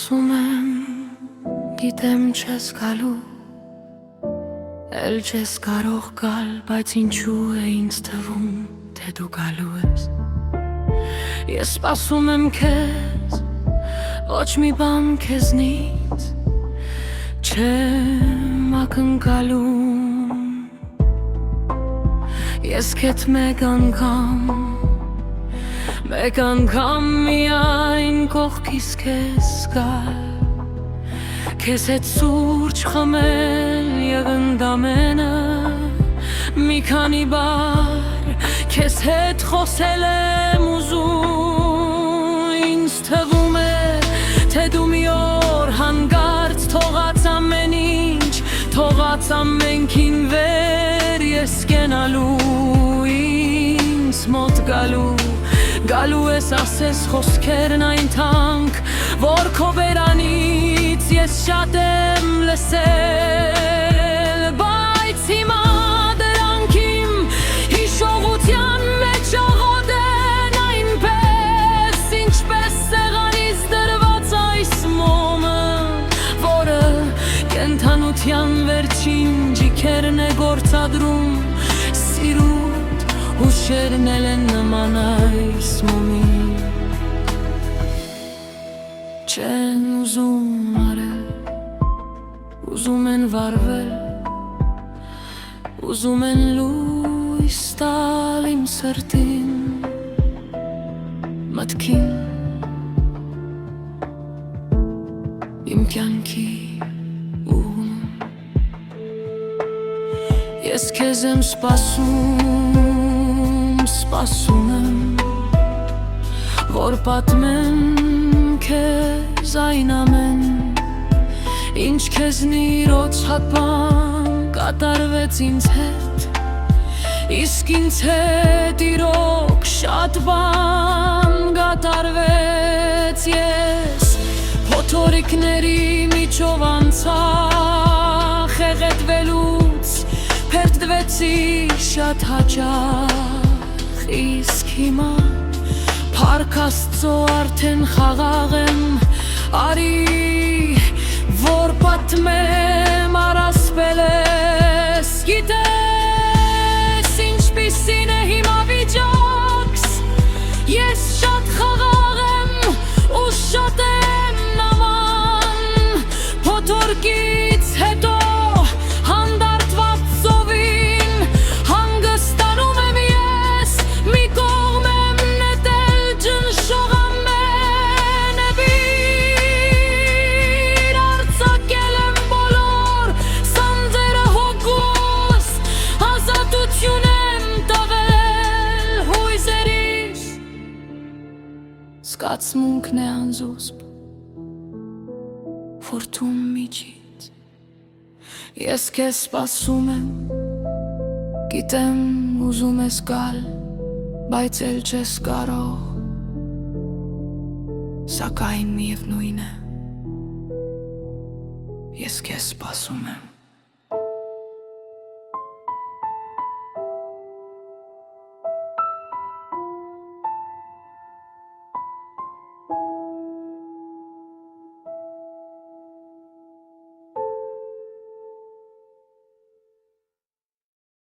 սպասում եմ, գիտեմ չես գալու, էլ չես կարող գալ, բայց ինչու է ինձ թվում, թե դու գալու ես։ Ես սպասում եմ քեզ, ոչ մի բան քեզնից չեմ ակնկալում։ Ես քեզ մեկ անգամ միայն կողքիս քեզ գալ, քեզ հետ սուրճ խմել եղնդամենը, մի քանի բար քեզ հետ խոսել եմ ուզում։ Ինձ թվում է, թե դու մի օր հանգարց թողած ամեն ինչ, թողած ամենքին վեր ես կենալու, ինձ մոտ գալու ես ասես խոսքերն այն թանկ, որ քո բերանից ես շատ եմ լսել, բայց հիմա դրանք իմ հիշողության մեջ աղոթեն այնպես, ինչպես սեղանից դրված այս մոմը, որը կենդանության վերջին ջիքերն է գործադրում, սիրուտ հուշերն էլ են նման այս մոմի։ Չեն ուզում արել, ուզում են վարվել, ուզում են լույս տալ իմ սրտին, մտքին, իմ կյանքի ուղում։ Ես քեզ եմ սպասում եմ, որ պատմեմ քեզ այն ամեն, ինչ քեզնիրոց հատման կատարվեց ինձ հետ, իսկ ինձ հետ իրոք շատ բան կատարվեց։ Ես փոթորիկների միջով անցա խեղդվելուց, փերդվեցի շատ հաճախ, իսկ հիմա Փառք Աստծո արդեն խաղաղ եմ, արի որ պատմեմ առասպել ես, գիտես ինչպիսին է հիմա վիճակս, ես շատ խաղաղ եմ ու շատ եմ նման, փոթորկից հետո հանդարտված ծովին հանգստանում եմ ես, մի կողմ եմ նետել ջնշող ամեն էբիր, արձակել եմ բոլոր սանձերը հոգուս, ազատություն եմ տվել հույզերիս, զգացմունքն է անզուսպ ֆորտուն միջից։ Ես քեզ սպասում եմ, գիտեմ ուզում ես գալ, բայց էլ չես կարող, սակայն միևնույն է, ես քեզ սպասում եմ։